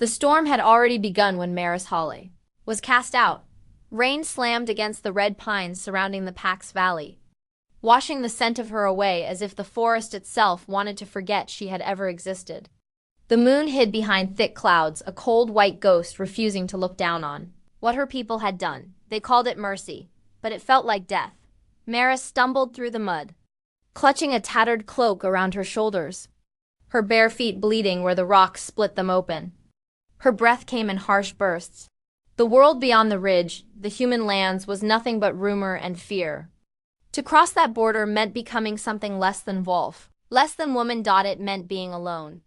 The storm had already begun when Maris Hawley was cast out. Rain slammed against the red pines surrounding the Pax Valley, washing the scent of her away as if the forest itself wanted to forget she had ever existed. The moon hid behind thick clouds, a cold white ghost refusing to look down on what her people had done. They called it mercy, but it felt like death. Maris stumbled through the mud, clutching a tattered cloak around her shoulders, her bare feet bleeding where the rocks split them open. Her breath came in harsh bursts. The world beyond the ridge, the human lands, was nothing but rumor and fear. To cross that border meant becoming something less than wolf, less than woman. It meant being alone.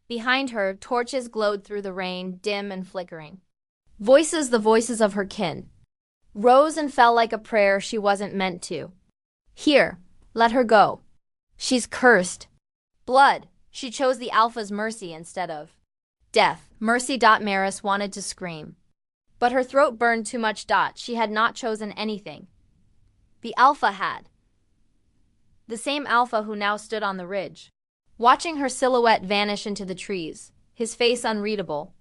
Behind her, torches glowed through the rain, dim and flickering. Voices, the voices of her kin, rose and fell like a prayer she wasn't meant to. Here, let her go. She's cursed. Blood. She chose the Alpha's mercy instead of death. Mercy. Maris wanted to scream, but her throat burned too much. She had not chosen anything. The Alpha had. The same Alpha who now stood on the ridge, watching her silhouette vanish into the trees, his face unreadable,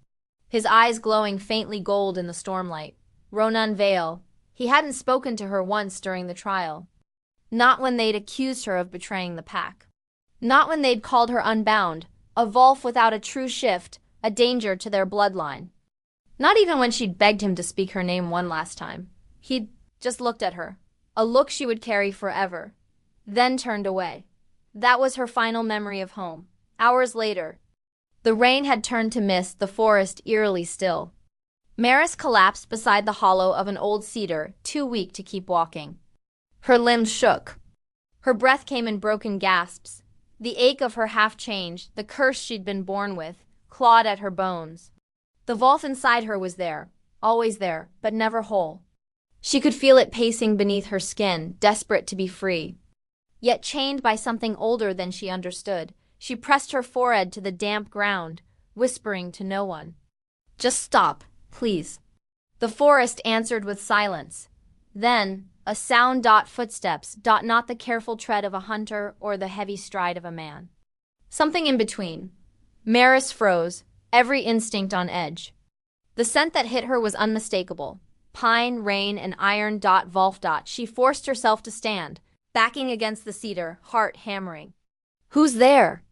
his eyes glowing faintly gold in the stormlight. Ronan Vale. He hadn't spoken to her once during the trial. Not when they'd accused her of betraying the pack. Not when they'd called her unbound, a wolf without a true shift, a danger to their bloodline. Not even when she'd begged him to speak her name one last time. He'd just looked at her, a look she would carry forever, then turned away. That was her final memory of home. Hours later, the rain had turned to mist, the forest eerily still. Maris collapsed beside the hollow of an old cedar, too weak to keep walking. Her limbs shook. Her breath came in broken gasps. The ache of her half changed, the curse she'd been born with, clawed at her bones. The wolf inside her was there, always there, but never whole. She could feel it pacing beneath her skin, desperate to be free. Yet chained by something older than she understood, she pressed her forehead to the damp ground, whispering to no one. Just stop, please. The forest answered with silence. Then, a sound. Footsteps. Not the careful tread of a hunter or the heavy stride of a man. Something in between. Maris froze, every instinct on edge. The scent that hit her was unmistakable. Pine, rain, and iron. Wolf. She forced herself to stand, backing against the cedar, heart hammering. Who's there?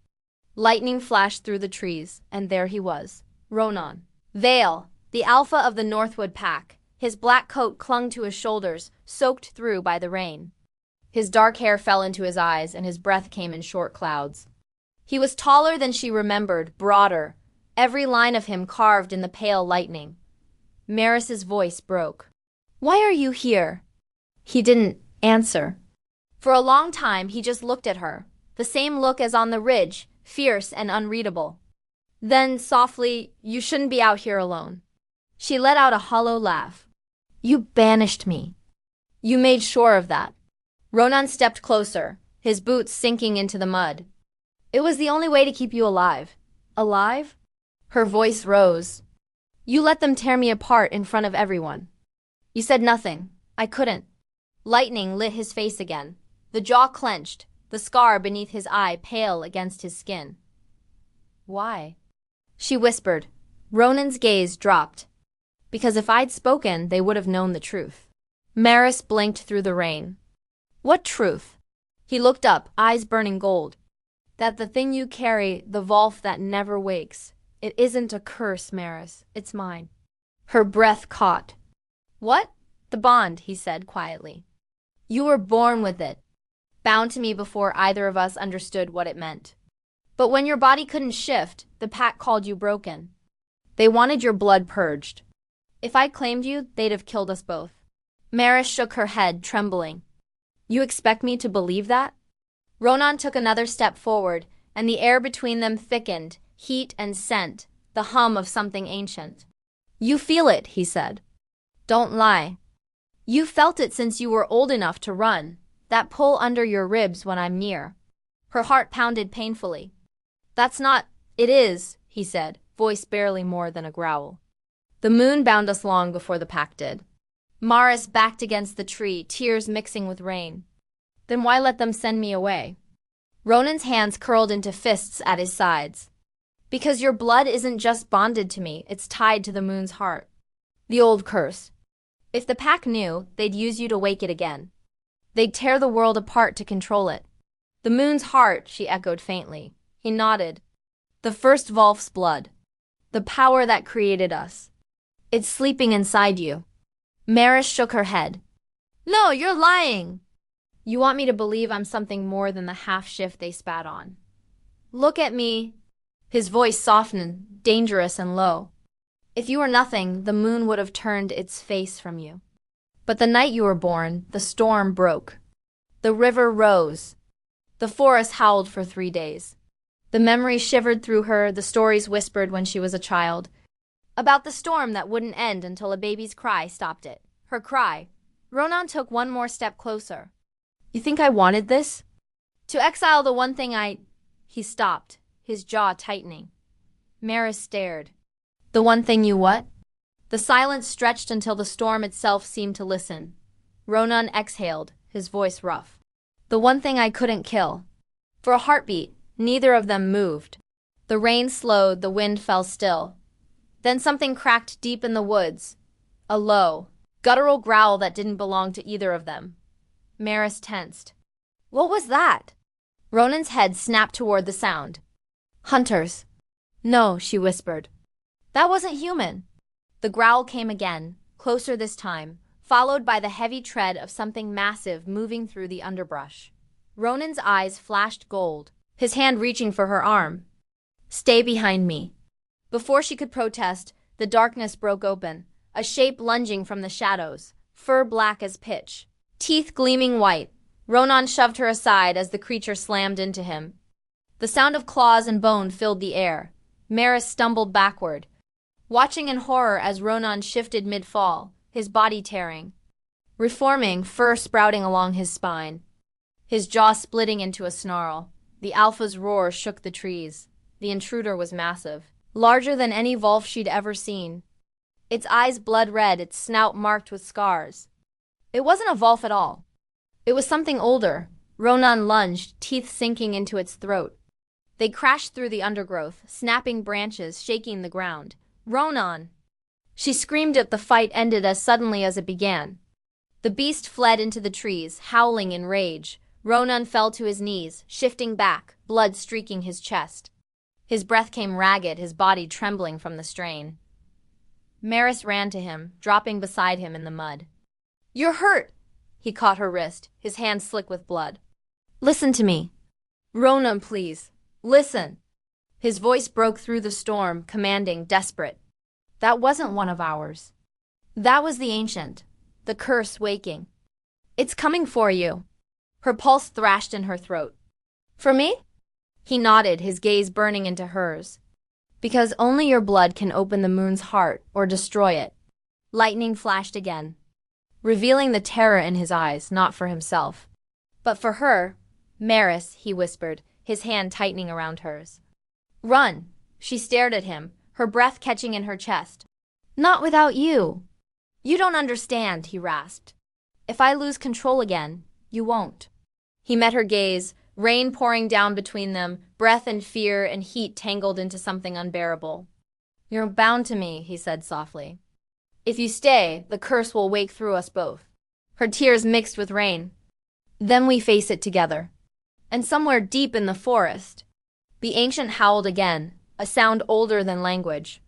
Lightning flashed through the trees, and there he was. Ronan Vale, the Alpha of the Northwood Pack. His black coat clung to his shoulders, soaked through by the rain. His dark hair fell into his eyes, and his breath came in short clouds. He was taller than she remembered, broader, every line of him carved in the pale lightning. Maris's voice broke. Why are you here? He didn't answer. For a long time he just looked at her, the same look as on the ridge, fierce and unreadable. Then, softly, you shouldn't be out here alone. She let out a hollow laugh. You banished me. You made sure of that. Ronan stepped closer, his boots sinking into the mud. It was the only way to keep you alive. Alive? Her voice rose. You let them tear me apart in front of everyone. You said nothing. I couldn't. Lightning lit his face again. The jaw clenched, the scar beneath his eye pale against his skin. Why? She whispered. Ronan's gaze dropped. Because if I'd spoken, they would have known the truth. Maris blinked through the rain. What truth? He looked up, eyes burning gold. That the thing you carry, the wolf that never wakes, it isn't a curse, Maris. It's mine. Her breath caught. What? The bond, he said quietly. You were born with it, bound to me before either of us understood what it meant. But when your body couldn't shift, the pack called you broken. They wanted your blood purged. If I claimed you, they'd have killed us both. Maris shook her head, trembling. You expect me to believe that? Ronan took another step forward, and the air between them thickened, heat and scent, the hum of something ancient. You feel it, he said. Don't lie. You felt it since you were old enough to run, that pull under your ribs when I'm near. Her heart pounded painfully. That's not— It is, he said, voice barely more than a growl. The moon bound us long before the pack did. Maris backed against the tree, tears mixing with rain. Then why let them send me away? Ronan's hands curled into fists at his sides. Because your blood isn't just bonded to me, it's tied to the moon's heart. The old curse. If the pack knew, they'd use you to wake it again. They'd tear the world apart to control it. The moon's heart, she echoed faintly. He nodded. The first Volf's blood. The power that created us. It's sleeping inside you. Maris shook her head. No, you're lying. You want me to believe I'm something more than the half-shift they spat on. Look at me. His voice softened, dangerous and low. If you were nothing, the moon would have turned its face from you. But the night you were born, the storm broke. The river rose. The forest howled for 3 days. The memories shivered through her, the stories whispered when she was a child. About the storm that wouldn't end until a baby's cry stopped it. Her cry. Ronan took one more step closer. You think I wanted this? To exile the one thing He stopped, his jaw tightening. Maris stared. The one thing you what? The silence stretched until the storm itself seemed to listen. Ronan exhaled, his voice rough. The one thing I couldn't kill. For a heartbeat, neither of them moved. The rain slowed, the wind fell still. Then something cracked deep in the woods. A low, guttural growl that didn't belong to either of them. Maris tensed. What was that? Ronan's head snapped toward the sound. Hunters. No, she whispered. That wasn't human. The growl came again, closer this time, followed by the heavy tread of something massive moving through the underbrush. Ronan's eyes flashed gold, his hand reaching for her arm. Stay behind me. Before she could protest, the darkness broke open, a shape lunging from the shadows, fur black as pitch, teeth gleaming white. Ronan shoved her aside as the creature slammed into him. The sound of claws and bone filled the air. Maris stumbled backward, watching in horror as Ronan shifted mid-fall, his body tearing, reforming, fur sprouting along his spine, his jaw splitting into a snarl. The alpha's roar shook the trees. The intruder was massive, larger than any Volf she'd ever seen. Its eyes blood red, its snout marked with scars. It wasn't a Volf at all. It was something older. Ronan lunged, teeth sinking into its throat. They crashed through the undergrowth, snapping branches, shaking the ground. Ronan! She screamed at the fight ended as suddenly as it began. The beast fled into the trees, howling in rage. Ronan fell to his knees, shifting back, blood streaking his chest. His breath came ragged, his body trembling from the strain. Maris ran to him, dropping beside him in the mud. You're hurt! He caught her wrist, his hand slick with blood. Listen to me. Ronan, please. Listen. His voice broke through the storm, commanding, desperate. That wasn't one of ours. That was the ancient. The curse waking. It's coming for you. Her pulse thrashed in her throat. For me? He nodded, his gaze burning into hers. Because only your blood can open the moon's heart or destroy it. Lightning flashed again, revealing the terror in his eyes, not for himself, but for her. Maris, he whispered, his hand tightening around hers. Run! She stared at him, her breath catching in her chest. Not without you. You don't understand, he rasped. If I lose control again, you won't. He met her gaze, rain pouring down between them, breath and fear and heat tangled into something unbearable. You're bound to me, he said softly. If you stay, the curse will wake through us both. Her tears mixed with rain. Then we face it together. And somewhere deep in the forest, the ancient howled again, a sound older than language,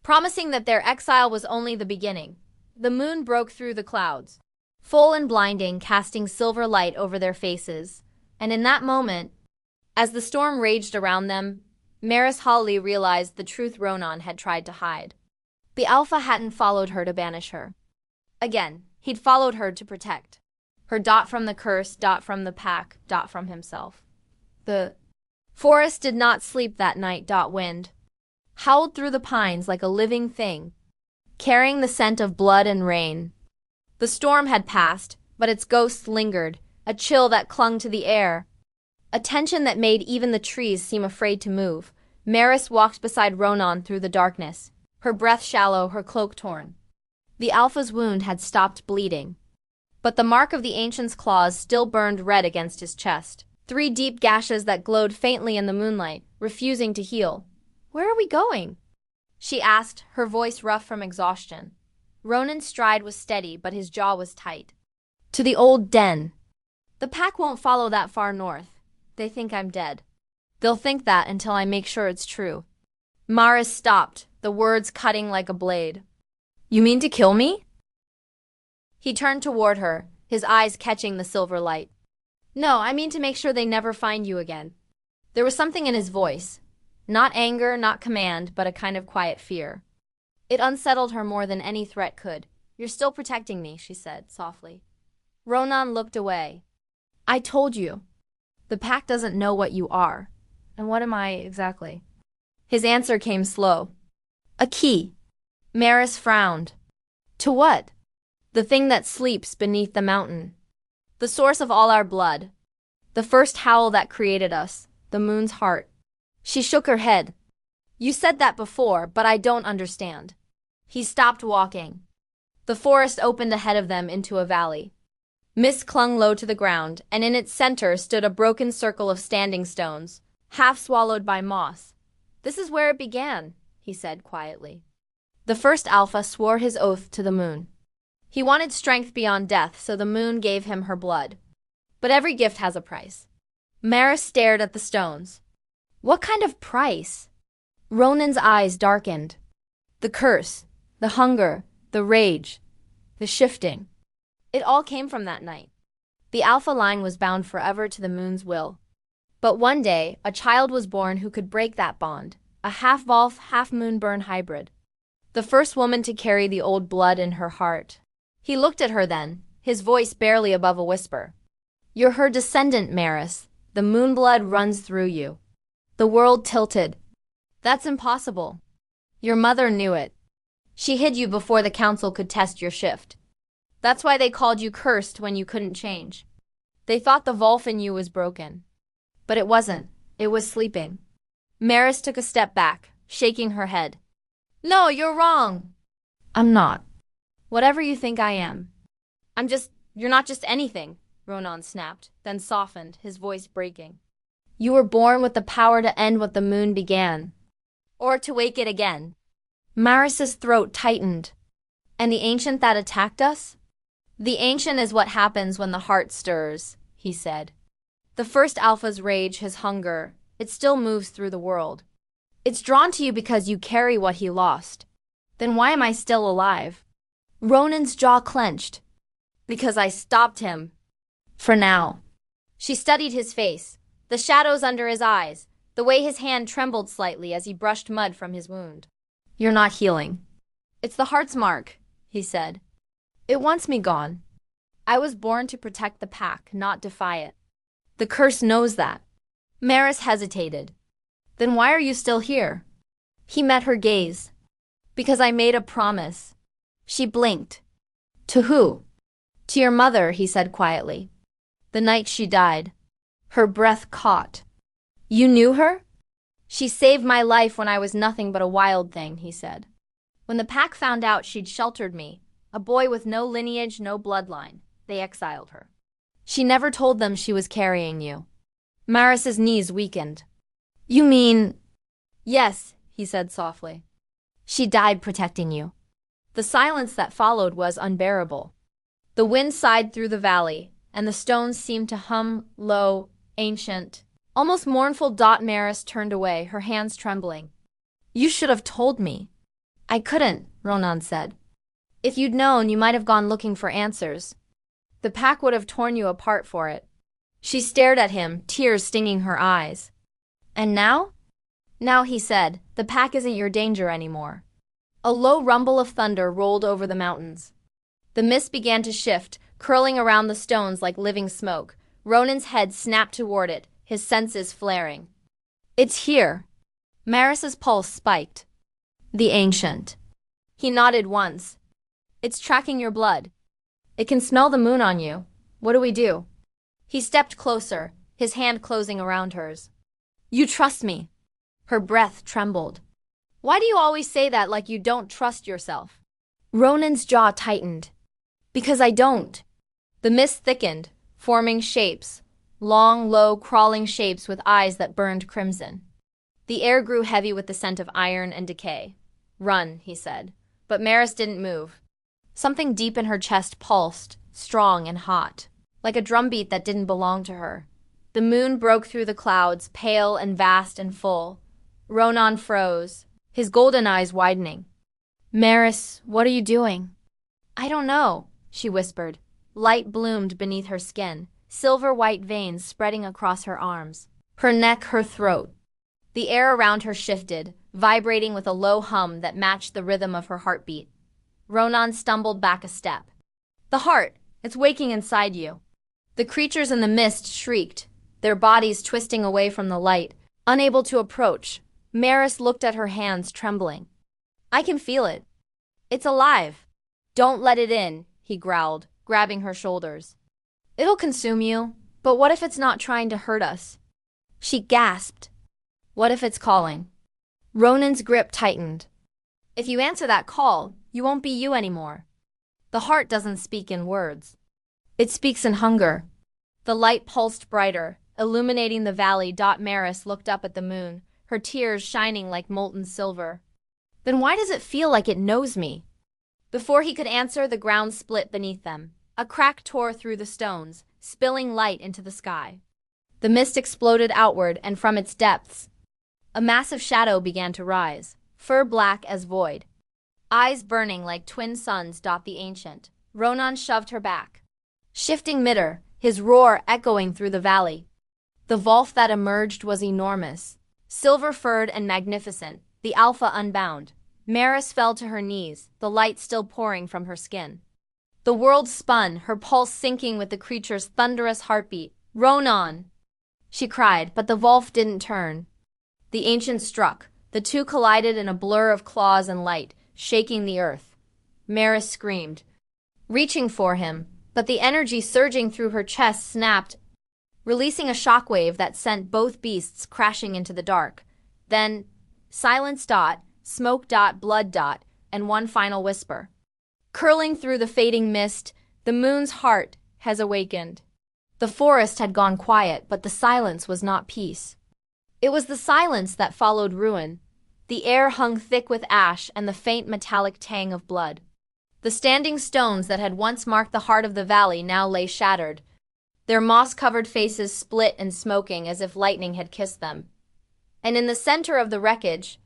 promising that their exile was only the beginning. The moon broke through the clouds, full and blinding, casting silver light over their faces. And in that moment, as the storm raged around them, Maris Hawley realized the truth Ronan had tried to hide. The Alpha hadn't followed her to banish her. Again, he'd followed her to protect. Her dot from the curse, dot from the pack, dot from himself. The forest did not sleep that night. Wind howled through the pines like a living thing, carrying the scent of blood and rain. The storm had passed, but its ghost lingered, a chill that clung to the air, a tension that made even the trees seem afraid to move. Maris walked beside Ronan through the darkness, her breath shallow, her cloak torn. The Alpha's wound had stopped bleeding, but the mark of the ancient's claws still burned red against his chest. 3 deep gashes that glowed faintly in the moonlight, refusing to heal. Where are we going? She asked, her voice rough from exhaustion. Ronan's stride was steady, but his jaw was tight. To the old den. The pack won't follow that far north. They think I'm dead. They'll think that until I make sure it's true. Maris stopped, the words cutting like a blade. You mean to kill me? He turned toward her, his eyes catching the silver light. No, I mean to make sure they never find you again. There was something in his voice. Not anger, not command, but a kind of quiet fear. It unsettled her more than any threat could. You're still protecting me, she said, softly. Ronan looked away. I told you. The pack doesn't know what you are. And what am I exactly? His answer came slow. A key. Maris frowned. To what? The thing that sleeps beneath the mountain. The source of all our blood. The first howl that created us. The moon's heart. She shook her head. You said that before, but I don't understand. He stopped walking. The forest opened ahead of them into a valley. Mist clung low to the ground, and in its center stood a broken circle of standing stones, half swallowed by moss. This is where it began, he said quietly. The first Alpha swore his oath to the moon. He wanted strength beyond death, so the moon gave him her blood. But every gift has a price. Maris stared at the stones. What kind of price? Ronan's eyes darkened. The curse, the hunger, the rage, the shifting. It all came from that night. The Alpha line was bound forever to the moon's will. But one day, a child was born who could break that bond, a half-Volf, half-Moonburn hybrid. The first woman to carry the old blood in her heart. He looked at her then, his voice barely above a whisper. You're her descendant, Maris. The moon blood runs through you. The world tilted. That's impossible. Your mother knew it. She hid you before the council could test your shift. That's why they called you cursed when you couldn't change. They thought the Volf in you was broken. But it wasn't. It was sleeping. Maris took a step back, shaking her head. No, you're wrong. I'm not. Whatever you think I am. You're not just anything, Ronan snapped, then softened, his voice breaking. You were born with the power to end what the moon began. Or to wake it again. Maris's throat tightened. And the ancient that attacked us? The ancient is what happens when the heart stirs, he said. The first Alpha's rage, his hunger, it still moves through the world. It's drawn to you because you carry what he lost. Then why am I still alive? Ronan's jaw clenched. Because I stopped him. For now. She studied his face, the shadows under his eyes, the way his hand trembled slightly as he brushed mud from his wound. You're not healing. It's the heart's mark, he said. It wants me gone. I was born to protect the pack, not defy it. The curse knows that. Maris hesitated. Then why are you still here? He met her gaze. Because I made a promise. She blinked. To who? To your mother, he said quietly. The night she died. Her breath caught. You knew her? She saved my life when I was nothing but a wild thing, he said. When the pack found out she'd sheltered me, a boy with no lineage, no bloodline, they exiled her. She never told them she was carrying you. Maris's knees weakened. You mean... Yes, he said softly. She died protecting you. The silence that followed was unbearable. The wind sighed through the valley, and the stones seemed to hum low, ancient, almost mournful. Maris turned away, her hands trembling. You should have told me. I couldn't, Ronan said. If you'd known, you might have gone looking for answers. The pack would have torn you apart for it. She stared at him, tears stinging her eyes. And now? Now, he said, the pack isn't your danger anymore. A low rumble of thunder rolled over the mountains. The mist began to shift, curling around the stones like living smoke. Ronan's head snapped toward it, his senses flaring. It's here. Maris's pulse spiked. The ancient. He nodded once. It's tracking your blood. It can smell the moon on you. What do we do? He stepped closer, his hand closing around hers. You trust me. Her breath trembled. Why do you always say that like you don't trust yourself? Ronan's jaw tightened. Because I don't. The mist thickened, forming shapes, long, low, crawling shapes with eyes that burned crimson. The air grew heavy with the scent of iron and decay. "Run," he said. But Maris didn't move. Something deep in her chest pulsed, strong and hot, like a drumbeat that didn't belong to her. The moon broke through the clouds, pale and vast and full. Ronan froze, his golden eyes widening. "Maris, what are you doing?" "I don't know," she whispered. Light bloomed beneath her skin, silver-white veins spreading across her arms, her neck, her throat. The air around her shifted, vibrating with a low hum that matched the rhythm of her heartbeat. Ronan stumbled back a step. "The heart, it's waking inside you." The creatures in the mist shrieked, their bodies twisting away from the light, unable to approach. Maris looked at her hands, trembling. "I can feel it. It's alive." "Don't let it in," he growled, grabbing her shoulders. "It'll consume you, but what if it's not trying to hurt us?" She gasped. "What if it's calling?" Ronan's grip tightened. "If you answer that call, you won't be you anymore." "The heart doesn't speak in words. It speaks in hunger." The light pulsed brighter, illuminating the valley. Maris looked up at the moon, her tears shining like molten silver. "Then why does it feel like it knows me?" Before he could answer, the ground split beneath them. A crack tore through the stones, spilling light into the sky. The mist exploded outward, and from its depths, a massive shadow began to rise, fur black as void. Eyes burning like twin suns dot the ancient. Ronan shoved her back, shifting midair, his roar echoing through the valley. The Wolf that emerged was enormous, silver-furred and magnificent, the alpha unbound. Maris fell to her knees, the light still pouring from her skin. The world spun, her pulse syncing with the creature's thunderous heartbeat. "Ronan!" she cried, but the Wolf didn't turn. The ancient struck. The two collided in a blur of claws and light, shaking the earth. Maris screamed, reaching for him, but the energy surging through her chest snapped, releasing a shockwave that sent both beasts crashing into the dark. Then, silence, smoke, blood, and one final whisper. Curling through the fading mist, the moon's heart has awakened. The forest had gone quiet, but the silence was not peace. It was the silence that followed ruin. The air hung thick with ash and the faint metallic tang of blood. The standing stones that had once marked the heart of the valley now lay shattered, their moss-covered faces split and smoking as if lightning had kissed them. And in the center of the wreckage,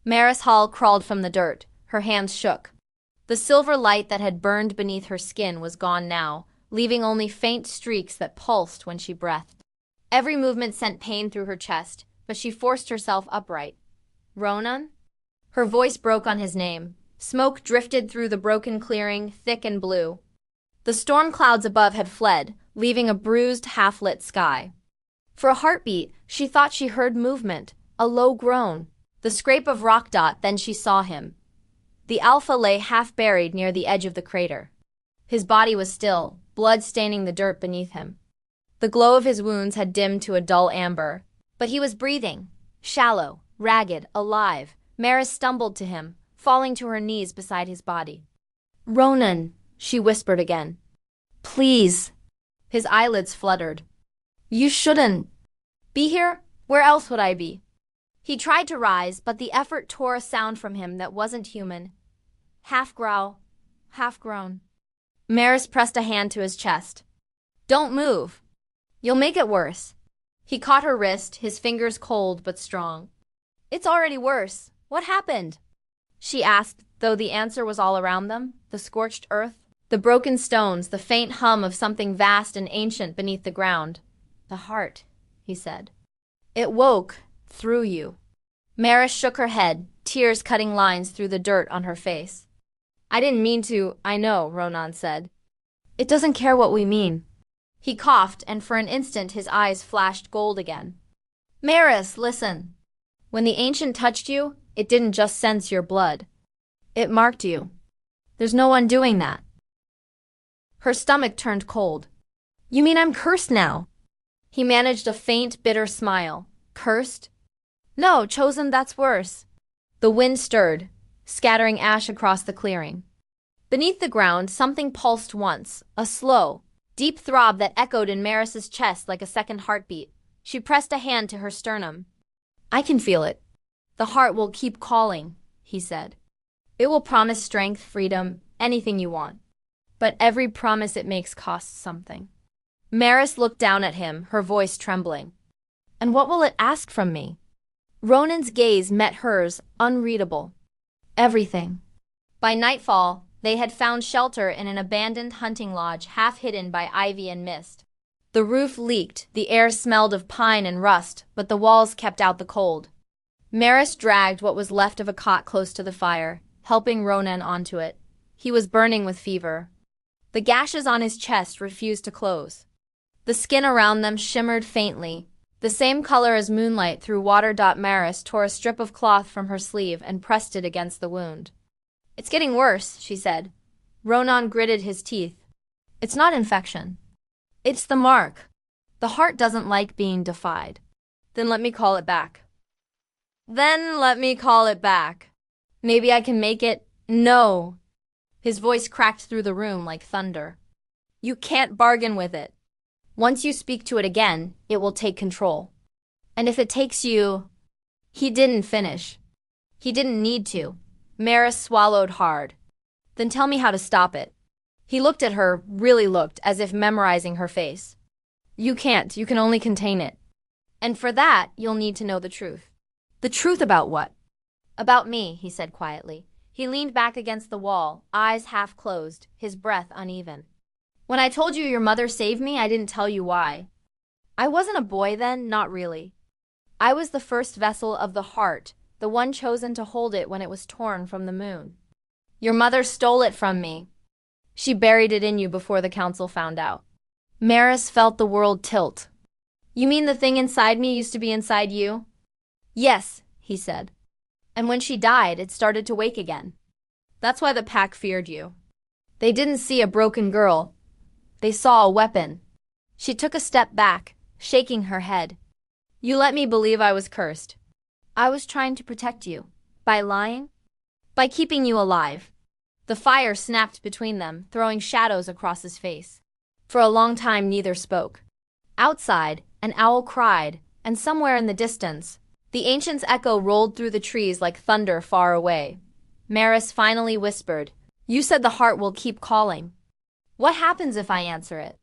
Maris Hall crawled from the dirt, her hands shook. The silver light that had burned beneath her skin was gone now, leaving only faint streaks that pulsed when she breathed. Every movement sent pain through her chest, but she forced herself upright. "Ronan?" Her voice broke on his name. Smoke drifted through the broken clearing, thick and blue. The storm clouds above had fled, leaving a bruised, half-lit sky. For a heartbeat, she thought she heard movement, a low groan, the scrape of rock. Then she saw him. The Alpha lay half-buried near the edge of the crater. His body was still, blood staining the dirt beneath him. The glow of his wounds had dimmed to a dull amber, but he was breathing, shallow, ragged, alive. Maris stumbled to him, falling to her knees beside his body. "Ronan," she whispered again. "Please." His eyelids fluttered. "You shouldn't be here. Where else would I be?" He tried to rise, but the effort tore a sound from him that wasn't human. Half growl, half groan. Maris pressed a hand to his chest. "Don't move. You'll make it worse." He caught her wrist, his fingers cold but strong. "It's already worse. What happened?" she asked, though the answer was all around them, the scorched earth, the broken stones, the faint hum of something vast and ancient beneath the ground. "The heart," he said. "It woke through you." Maris shook her head, tears cutting lines through the dirt on her face. "I didn't mean to, I know," Ronan said. "It doesn't care what we mean." He coughed, and for an instant his eyes flashed gold again. "Maris, listen. When the ancient touched you, it didn't just sense your blood. It marked you. There's no undoing that." Her stomach turned cold. "You mean I'm cursed now?" He managed a faint, bitter smile. "Cursed? No, chosen, that's worse." The wind stirred, scattering ash across the clearing. Beneath the ground, something pulsed once, a slow, deep throb that echoed in Maris's chest like a second heartbeat. She pressed a hand to her sternum. "I can feel it. The heart will keep calling, he said. It will promise strength, freedom, anything you want. But every promise it makes costs something. Maris looked down at him, her voice trembling. And what will it ask from me? Ronan's gaze met hers, unreadable. Everything. By nightfall, they had found shelter in an abandoned hunting lodge half hidden by ivy and mist. The roof leaked, the air smelled of pine and rust, but the walls kept out the cold. Maris dragged what was left of a cot close to the fire, helping Ronan onto it. He was burning with fever. The gashes on his chest refused to close. The skin around them shimmered faintly, the same color as moonlight through water. Maris tore a strip of cloth from her sleeve and pressed it against the wound. It's getting worse, she said. Ronan gritted his teeth. It's not infection. It's the mark. The heart doesn't like being defied. Then let me call it back. Maybe I can make it. No. His voice cracked through the room like thunder. You can't bargain with it. Once you speak to it again, it will take control. And if it takes you... He didn't finish. He didn't need to. Maris swallowed hard. Then tell me how to stop it. He looked at her, really looked, as if memorizing her face. You can't, you can only contain it. And for that, you'll need to know the truth. The truth about what? About me, he said quietly. He leaned back against the wall, eyes half closed, his breath uneven. When I told you your mother saved me, I didn't tell you why. I wasn't a boy then, not really. I was the first vessel of the heart, the one chosen to hold it when it was torn from the moon. Your mother stole it from me. She buried it in you before the council found out. Maris felt the world tilt. You mean the thing inside me used to be inside you? Yes, he said. And when she died, it started to wake again. That's why the pack feared you. They didn't see a broken girl. They saw a weapon. She took a step back, shaking her head. You let me believe I was cursed. I was trying to protect you. By lying? By keeping you alive. The fire snapped between them, throwing shadows across his face. For a long time, neither spoke. Outside, an owl cried, and somewhere in the distance, the ancient's echo rolled through the trees like thunder far away. Maris finally whispered, You said the heart will keep calling. What happens if I answer it?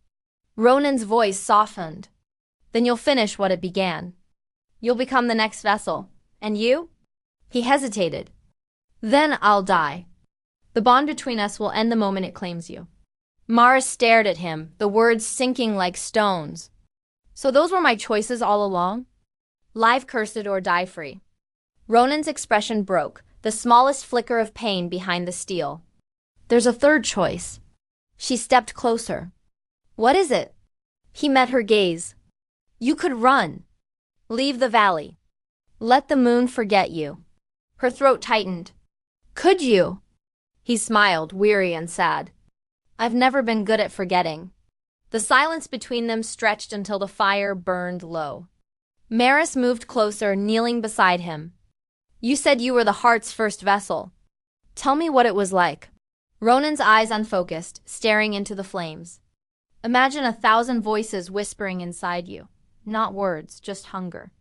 Ronan's voice softened. Then you'll finish what it began. You'll become the next vessel. And you? He hesitated. Then I'll die. The bond between us will end the moment it claims you. Maris stared at him, the words sinking like stones. So those were my choices all along? Live cursed or die free. Ronan's expression broke, the smallest flicker of pain behind the steel. There's a third choice. She stepped closer. What is it? He met her gaze. You could run. Leave the valley. Let the moon forget you. Her throat tightened. Could you? He smiled, weary and sad. I've never been good at forgetting. The silence between them stretched until the fire burned low. Maris moved closer, kneeling beside him. You said you were the heart's first vessel. Tell me what it was like. Ronan's eyes unfocused, staring into the flames. Imagine 1,000 voices whispering inside you. Not words, just hunger.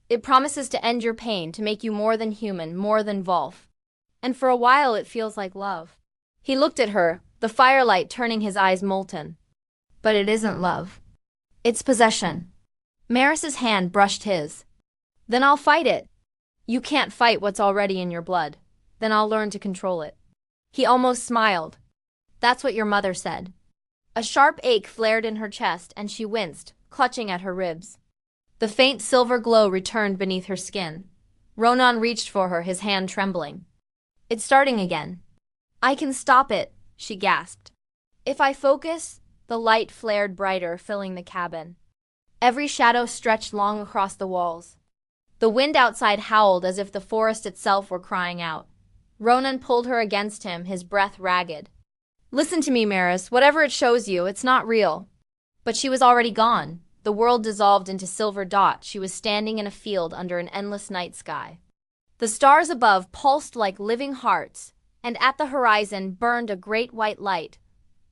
It promises to end your pain, to make you more than human, more than Wolf. And for a while it feels like love. He looked at her, the firelight turning his eyes molten. But it isn't love. It's possession. Maris's hand brushed his. Then I'll fight it. You can't fight what's already in your blood. Then I'll learn to control it. He almost smiled. That's what your mother said. A sharp ache flared in her chest and she winced, clutching at her ribs. The faint silver glow returned beneath her skin. Ronan reached for her, his hand trembling. It's starting again. I can stop it, she gasped. If I focus, the light flared brighter, filling the cabin. Every shadow stretched long across the walls. The wind outside howled as if the forest itself were crying out. Ronan pulled her against him, his breath ragged. Listen to me, Maris. Whatever it shows you, it's not real. But she was already gone. The world dissolved into silver dot. She was standing in a field under an endless night sky. The stars above pulsed like living hearts, and at the horizon burned a great white light.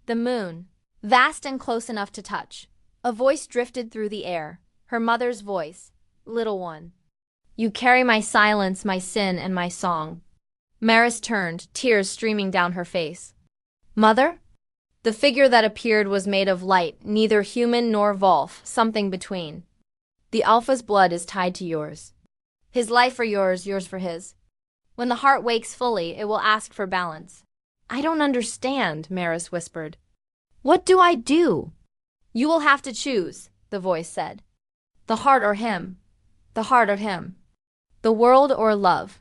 The moon, vast and close enough to touch. A voice drifted through the air. Her mother's voice. Little one. You carry my silence, my sin, and my song. Maris turned, tears streaming down her face. Mother? The figure that appeared was made of light, neither human nor Wolf, something between. The Alpha's blood is tied to yours. His life for yours, yours for his. When the heart wakes fully, it will ask for balance. I don't understand, Maris whispered. What do I do? You will have to choose, the voice said. The heart or him. The heart or him. The world or love.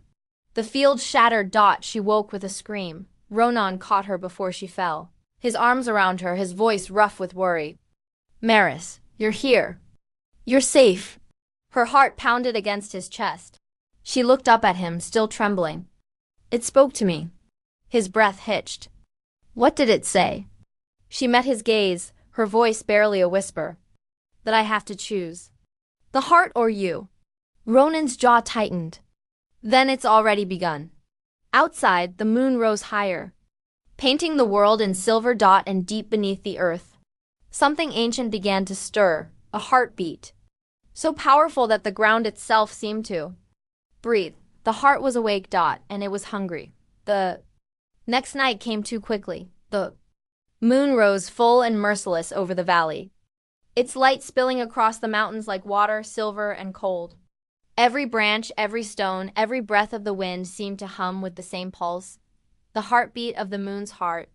The field shattered. She woke with a scream. Ronan caught her before she fell. His arms around her, his voice rough with worry. Maris, you're here. You're safe. Her heart pounded against his chest. She looked up at him, still trembling. It spoke to me. His breath hitched. What did it say? She met his gaze, her voice barely a whisper. That I have to choose. The heart or you? Ronan's jaw tightened. Then it's already begun. Outside, the moon rose higher, painting the world in silver and deep beneath the earth. Something ancient began to stir, a heartbeat. So powerful that the ground itself seemed to breathe. The heart was awake, and it was hungry. The next night came too quickly. The moon rose full and merciless over the valley, its light spilling across the mountains like water, silver and cold. Every branch, every stone, every breath of the wind seemed to hum with the same pulse, the heartbeat of the moon's heart,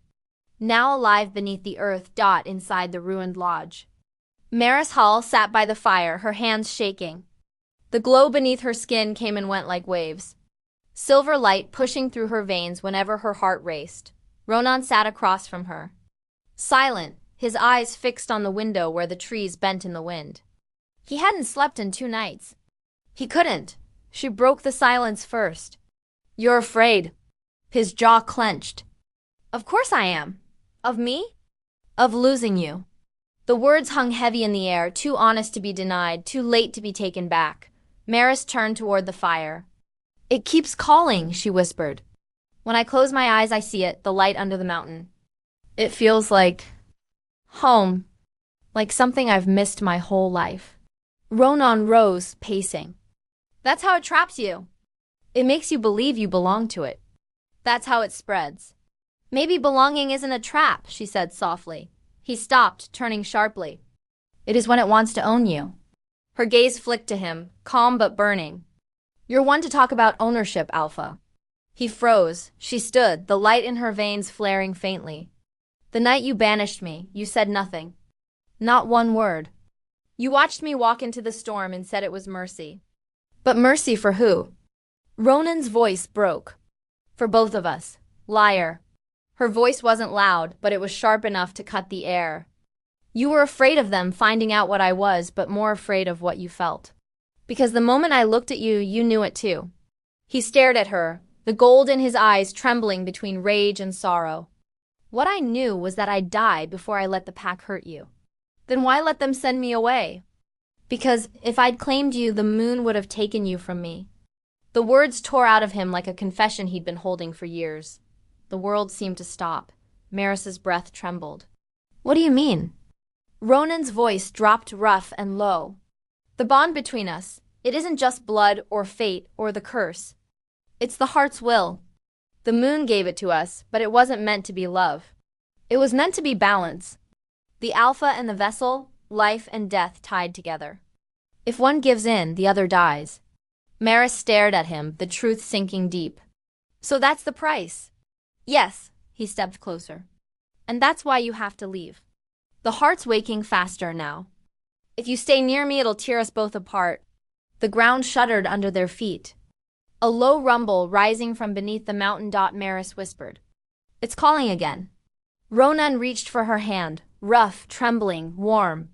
now alive beneath the earth. Inside the ruined lodge, Maris Hall sat by the fire, her hands shaking. The glow beneath her skin came and went like waves, silver light pushing through her veins whenever her heart raced. Ronan sat across from her, silent, his eyes fixed on the window where the trees bent in the wind. He hadn't slept in 2 nights. He couldn't. She broke the silence first. You're afraid. His jaw clenched. Of course I am. Of me? Of losing you. The words hung heavy in the air, too honest to be denied, too late to be taken back. Maris turned toward the fire. It keeps calling, she whispered. When I close my eyes, I see it, the light under the mountain. It feels like home, like something I've missed my whole life. Ronan rose, pacing. That's how it traps you. It makes you believe you belong to it. That's how it spreads. Maybe belonging isn't a trap, she said softly. He stopped, turning sharply. It is when it wants to own you. Her gaze flicked to him, calm but burning. You're one to talk about ownership, Alpha. He froze. She stood, the light in her veins flaring faintly. The night you banished me, you said nothing. Not one word. You watched me walk into the storm and said it was mercy. But mercy for who? Ronan's voice broke. For both of us. Liar. Her voice wasn't loud, but it was sharp enough to cut the air. You were afraid of them finding out what I was, but more afraid of what you felt. Because the moment I looked at you, you knew it too. He stared at her, the gold in his eyes trembling between rage and sorrow. What I knew was that I'd die before I let the pack hurt you. Then why let them send me away? Because if I'd claimed you, the moon would have taken you from me. The words tore out of him like a confession he'd been holding for years. The world seemed to stop. Maris's breath trembled. What do you mean? Ronan's voice dropped rough and low. The bond between us, it isn't just blood or fate or the curse. It's the heart's will. The moon gave it to us, but it wasn't meant to be love. It was meant to be balance. The Alpha and the vessel, life and death tied together. If one gives in, the other dies. Maris stared at him, the truth sinking deep. So that's the price. Yes, he stepped closer. And that's why you have to leave. The heart's waking faster now. If you stay near me, it'll tear us both apart. The ground shuddered under their feet. A low rumble rising from beneath the mountain. Maris whispered. It's calling again. Ronan reached for her hand, rough, trembling, warm.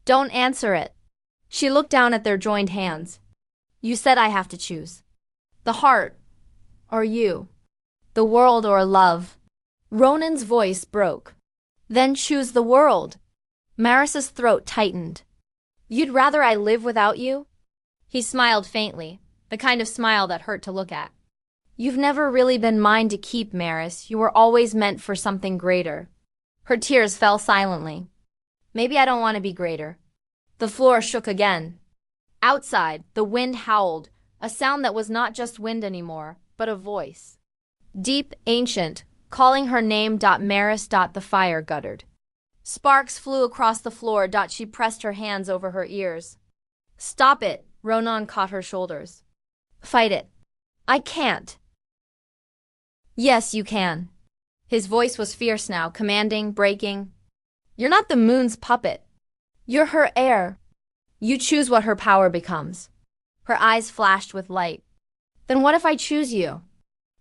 Don't answer it. She looked down at their joined hands. You said I have to choose. The heart, or you. The world or love. Ronan's voice broke. Then choose the world. Maris's throat tightened. You'd rather I live without you? He smiled faintly, the kind of smile that hurt to look at. You've never really been mine to keep, Maris. You were always meant for something greater. Her tears fell silently. Maybe I don't want to be greater. The floor shook again. Outside, the wind howled, A sound that was not just wind anymore, but a voice. Deep, ancient, calling her name. Maris. The fire guttered. Sparks flew across the floor. She pressed her hands over her ears. Stop it, Ronan caught her shoulders. Fight it. I can't. Yes, you can. His voice was fierce now, commanding, breaking. You're not the moon's puppet. You're her heir. You choose what her power becomes. Her eyes flashed with light. Then what if I choose you?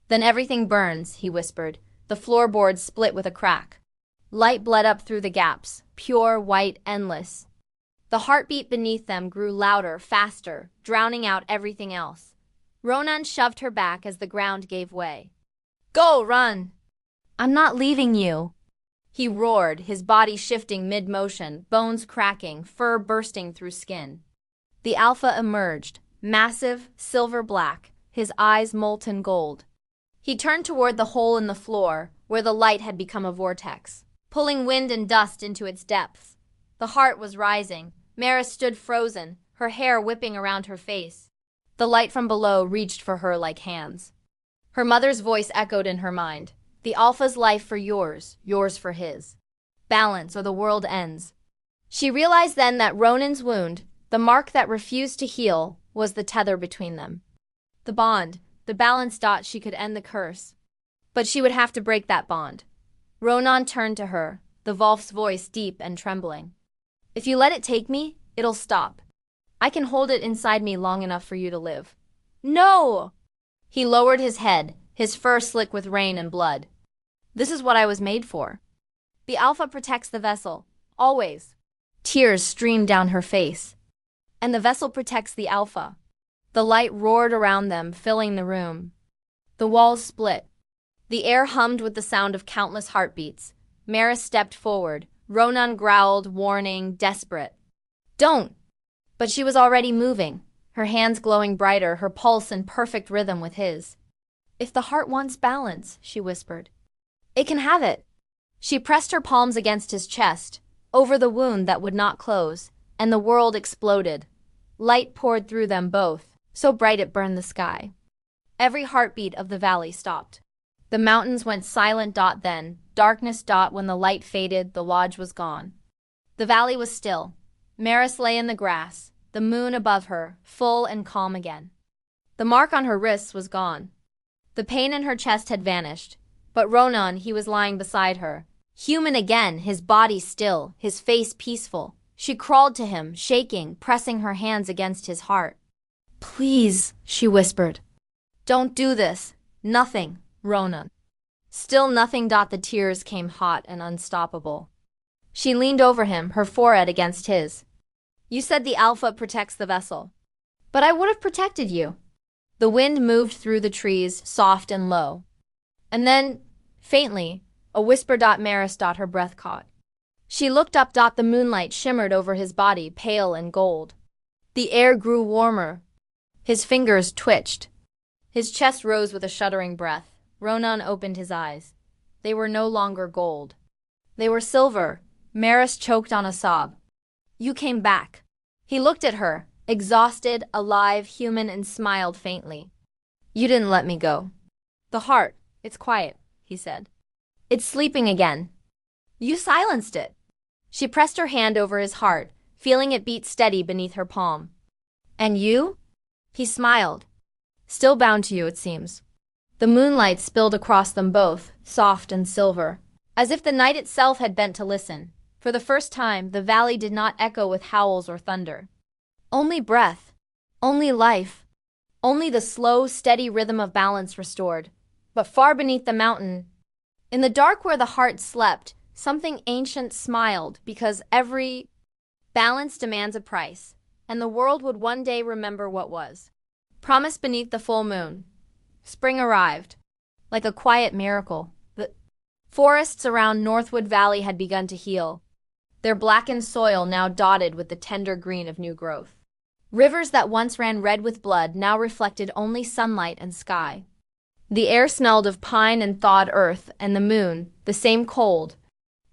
Then everything burns, he whispered. The floorboards split with a crack. Light bled up through the gaps, pure, white, endless. The heartbeat beneath them grew louder, faster, drowning out everything else. Ronan shoved her back as the ground gave way. Go, run! I'm not leaving you. He roared, his body shifting mid-motion, bones cracking, fur bursting through skin. The alpha emerged, massive, silver-black, his eyes molten gold. He turned toward the hole in the floor, where the light had become a vortex, pulling wind and dust into its depths. The heart was rising. Maris stood frozen, her hair whipping around her face. The light from below reached for her like hands. Her mother's voice echoed in her mind. The Alpha's life for yours, yours for his. Balance or the world ends. She realized then that Ronan's wound, the mark that refused to heal, was the tether between them. The bond, the balance. She could end the curse. But she would have to break that bond. Ronan turned to her, the Wolf's voice deep and trembling. If you let it take me, it'll stop. I can hold it inside me long enough for you to live. No! He lowered his head, his fur slick with rain and blood. This is what I was made for. The Alpha protects the vessel, always. Tears streamed down her face. And the vessel protects the Alpha. The light roared around them, filling the room. The walls split. The air hummed with the sound of countless heartbeats. Maris stepped forward. Ronan growled, warning, desperate. Don't! But she was already moving, her hands glowing brighter, her pulse in perfect rhythm with his. If the heart wants balance, she whispered, it can have it. She pressed her palms against his chest, over the wound that would not close, and the world exploded. Light poured through them both, so bright it burned the sky. Every heartbeat of the valley stopped. The mountains went silent. Then, darkness. When the light faded, the lodge was gone. The valley was still. Maris lay in the grass, the moon above her, full and calm again. The mark on her wrists was gone. The pain in her chest had vanished. But Ronan, he was lying beside her. Human again, his body still, his face peaceful. She crawled to him, shaking, pressing her hands against his heart. Please, she whispered. Don't do this. Nothing, Ronan. Still nothing. The tears came hot and unstoppable. She leaned over him, her forehead against his. You said the Alpha protects the vessel. But I would have protected you. The wind moved through the trees, soft and low. And then, faintly, a whisper. Maris. Her breath caught. She looked up. The moonlight shimmered over his body, pale and gold. The air grew warmer. His fingers twitched. His chest rose with a shuddering breath. Ronan opened his eyes. They were no longer gold. They were silver. Maris choked on a sob. You came back. He looked at her, exhausted, alive, human, and smiled faintly. You didn't let me go. The heart, it's quiet, he said. It's sleeping again. You silenced it. She pressed her hand over his heart, feeling it beat steady beneath her palm. And you? He smiled. Still bound to you, it seems. The moonlight spilled across them both, soft and silver, as if the night itself had bent to listen. For the first time, the valley did not echo with howls or thunder. Only breath, only life, only the slow, steady rhythm of balance restored. But far beneath the mountain, in the dark where the heart slept, something ancient smiled, because every balance demands a price, and the world would one day remember what was. Promised beneath the full moon. Spring arrived. Like a quiet miracle, the forests around Northwood Valley had begun to heal, their blackened soil now dotted with the tender green of new growth. Rivers that once ran red with blood now reflected only sunlight and sky. The air smelled of pine and thawed earth, and the moon, the same cold,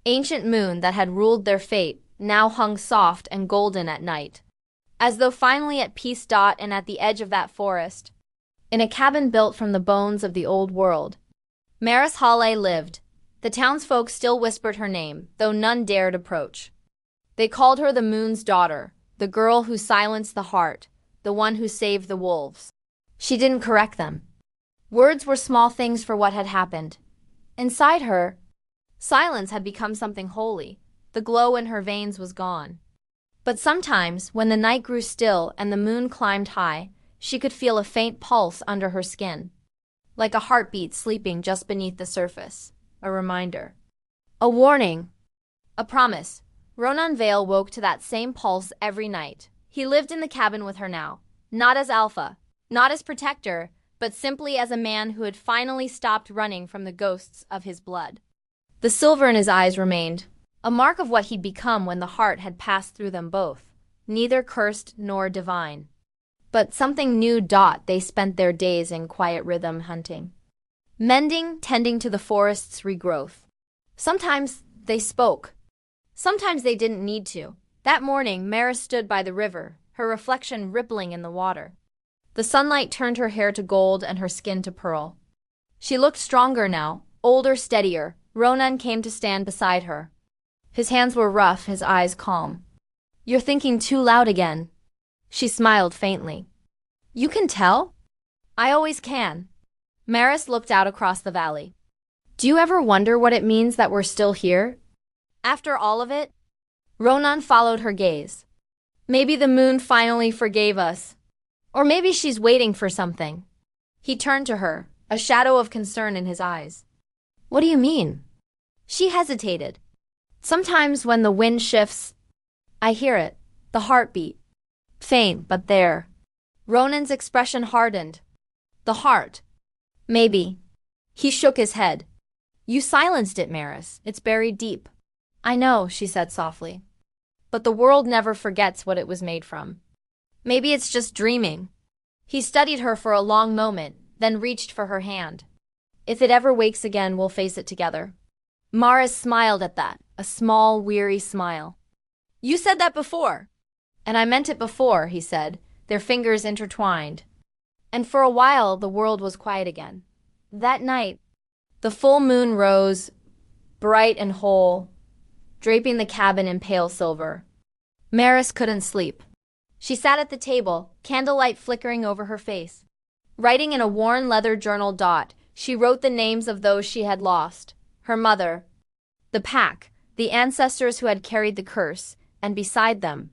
ancient moon that had ruled their fate, now hung soft and golden at night. as though finally at peace. And at the edge of that forest, in a cabin built from the bones of the old world, Maris Hallé lived. The townsfolk still whispered her name, though none dared approach. They called her the Moon's Daughter, the girl who silenced the heart, the one who saved the wolves. She didn't correct them. Words were small things for what had happened. Inside her, silence had become something holy. The glow in her veins was gone. But sometimes, when the night grew still and the moon climbed high, she could feel a faint pulse under her skin, like a heartbeat sleeping just beneath the surface. A reminder. A warning. A promise. Ronan Vale woke to that same pulse every night. He lived in the cabin with her now, not as Alpha, not as protector, but simply as a man who had finally stopped running from the ghosts of his blood. The silver in his eyes remained, a mark of what he'd become when the heart had passed through them both, neither cursed nor divine. But something new. They spent their days in quiet rhythm hunting, mending, tending to the forest's regrowth. Sometimes they spoke. Sometimes they didn't need to. That morning, Maris stood by the river, her reflection rippling in the water. The sunlight turned her hair to gold and her skin to pearl. She looked stronger now, older, steadier. Ronan came to stand beside her. His hands were rough, his eyes calm. "You're thinking too loud again." She smiled faintly. "You can tell?" "I always can." Maris looked out across the valley. "Do you ever wonder what it means that we're still here? After all of it?" Ronan followed her gaze. "Maybe the moon finally forgave us. Or maybe she's waiting for something." He turned to her, a shadow of concern in his eyes. "What do you mean?" She hesitated. "Sometimes when the wind shifts, I hear it, the heartbeat. Faint, but there." Ronan's expression hardened. "The heart. Maybe." He shook his head. "You silenced it, Maris. It's buried deep." "I know," she said softly. "But the world never forgets what it was made from. Maybe it's just dreaming." He studied her for a long moment, then reached for her hand. "If it ever wakes again, we'll face it together." Maris smiled at that, a small, weary smile. "You said that before." "And I meant it before," he said, their fingers intertwined. And for a while, the world was quiet again. That night, the full moon rose, bright and whole, draping the cabin in pale silver. Maris couldn't sleep. She sat at the table, candlelight flickering over her face. Writing in a worn leather journal. She wrote the names of those she had lost. Her mother, the pack, the ancestors who had carried the curse, and beside them,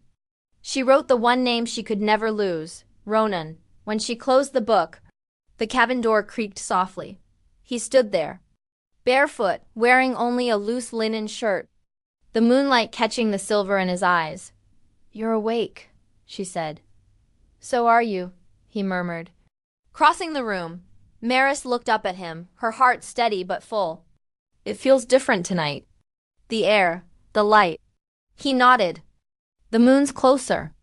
she wrote the one name she could never lose, Ronan. When she closed the book, the cabin door creaked softly. He stood there, barefoot, wearing only a loose linen shirt, the moonlight catching the silver in his eyes. "You're awake," she said. "So are you," he murmured. Crossing the room, Maris looked up at him, her heart steady but full. "It feels different tonight. The air, the light." He nodded. "The moon's closer."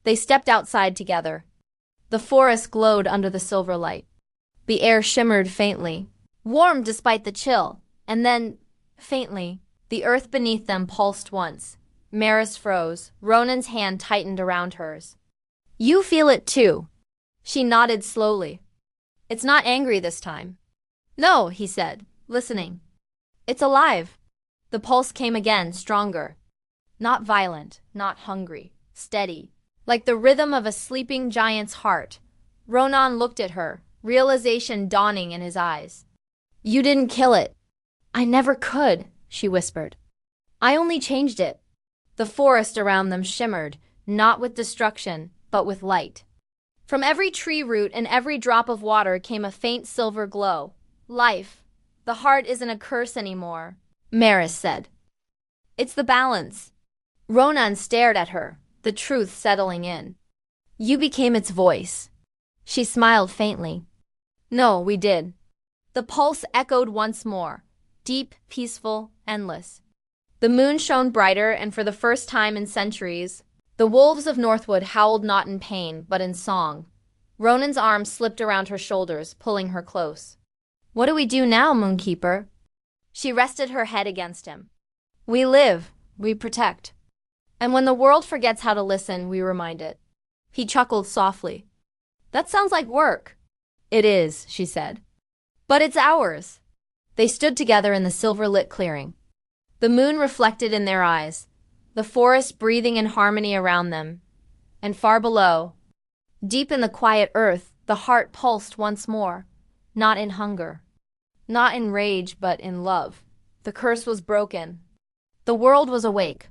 They stepped outside together. The forest glowed under the silver light. The air shimmered faintly, warm despite the chill, and then, faintly, the earth beneath them pulsed once. Maris froze. Ronan's hand tightened around hers. "You feel it too." She nodded slowly. "It's not angry this time." "No," he said, listening. "It's alive." The pulse came again, stronger. Not violent, not hungry, steady, like the rhythm of a sleeping giant's heart. Ronan looked at her, realization dawning in his eyes. "You didn't kill it." "I never could," she whispered. "I only changed it." The forest around them shimmered, not with destruction, but with light. From every tree root and every drop of water came a faint silver glow. "Life. The heart isn't a curse anymore," Maris said. "It's the balance." Ronan stared at her, the truth settling in. "You became its voice." She smiled faintly. "No, we did." The pulse echoed once more, deep, peaceful, endless. The moon shone brighter, and for the first time in centuries, the wolves of Northwood howled not in pain, but in song. Ronan's arm slipped around her shoulders, pulling her close. "What do we do now, Moonkeeper?" She rested her head against him. "We live, we protect. And when the world forgets how to listen, we remind it." He chuckled softly. That sounds like work. It is, she said. But it's ours. They stood together in the silver-lit clearing. The moon reflected in their eyes, the forest breathing in harmony around them. And far below, deep in the quiet earth, the heart pulsed once more, not in hunger, not in rage, but in love. The curse was broken. The world was awake,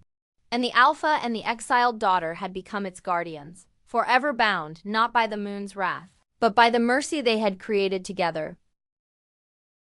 and the Alpha and the exiled daughter had become its guardians, forever bound not by the moon's wrath, but by the mercy they had created together.